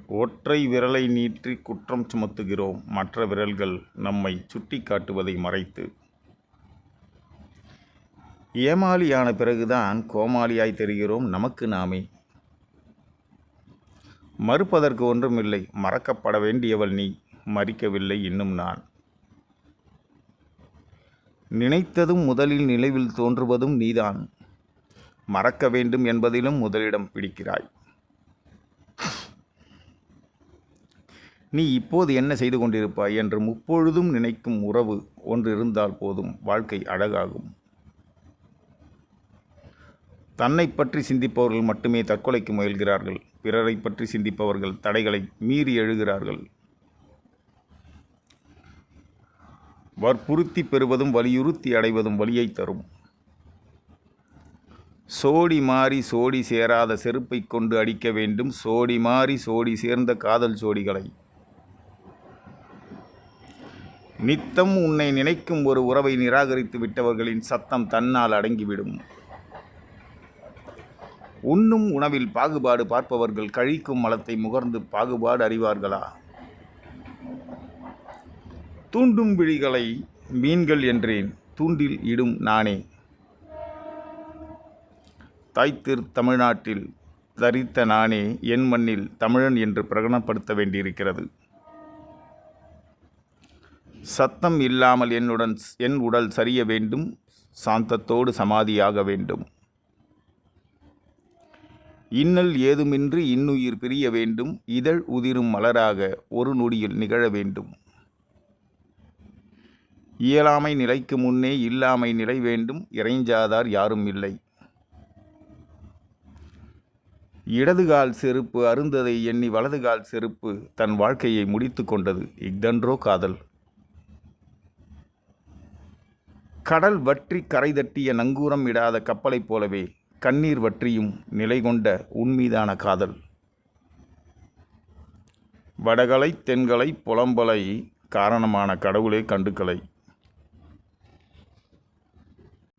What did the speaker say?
ஒற்றை விரலை நீட்டி குற்றம் சுமத்துகிறோம், மற்ற விரல்கள் நம்மை சுட்டி காட்டுவதை மறைத்து. ஏமாளியான பிறகுதான் கோமாளியாய் தெரிகிறோம் நமக்கு நாமே. மறுப்பதற்கு ஒன்றுமில்லை, மறக்கப்பட வேண்டியவள் நீ, மறிக்கவில்லை இன்னும் நான். நினைத்ததும் முதலில் நினைவில் தோன்றுவதும் நீதான், மறக்க வேண்டும் என்பதிலும் முதலிடம் பிடிக்கிறாய். நீ இப்போது என்ன செய்து கொண்டிருப்பாய் என்று முப்பொழுதும் நினைக்கும் உறவு ஒன்று இருந்தால் போதும், வாழ்க்கை அழகாகும். தன்னை பற்றி சிந்திப்பவர்கள் மட்டுமே தற்கொலைக்கு முயல்கிறார்கள், பிறரை பற்றி சிந்திப்பவர்கள் தடைகளை மீறி எழுகிறார்கள். வற்புறுத்தி பெறுவதும் வலியுறுத்தி அடைவதும் வலியை தரும். சோடி மாறி சோடி சேராத செருப்பை கொண்டு அடிக்க வேண்டும், சோடி மாறி சோடி சேர்ந்த காதல் சோடிகளை. நித்தம் உன்னை நினைக்கும் ஒரு உறவை நிராகரித்து விட்டவர்களின் சத்தம் தன்னால் அடங்கிவிடும். உண்ணும் உணவில் பாகுபாடு பார்ப்பவர்கள் கழிக்கும் மலத்தை முகர்ந்து பாகுபாடு அறிவார்களா? தூண்டும் விழிகளை மீன்கள் என்றேன், தூண்டில் இடும் நானே. தாய்த்திரு தமிழ்நாட்டில் தரித்த நானே என் மண்ணில் தமிழன் என்று பிரகடனப்படுத்த வேண்டியிருக்கிறது. சத்தம் இல்லாமல் என் உடல் சரிய வேண்டும், சாந்தத்தோடு சமாதியாக வேண்டும். இன்னல் ஏதுமின்றி இன்னுயிர் பிரிய வேண்டும், இதழ் உதிரும் மலராக ஒரு நொடியில் நிகழ வேண்டும். இயலாமை நிலைக்கு முன்னே இல்லாமை நிலை வேண்டும், இறைஞ்சாதார் யாரும் இல்லை. இடதுகால் செருப்பு அருந்ததை எண்ணி வலதுகால் செருப்பு தன் வாழ்க்கையை முடித்து கொண்டது. இஃதன்றோ காதல்? கடல் வற்றி கரை தட்டிய நங்கூரம் இடாத கப்பலைப் போலவே கண்ணீர் வற்றியும் நிலை கொண்ட உன்மீதான காதல். வடகலை தென்கலை புலம்பலை காரணமான கடவுளே கண்டுக்கலை.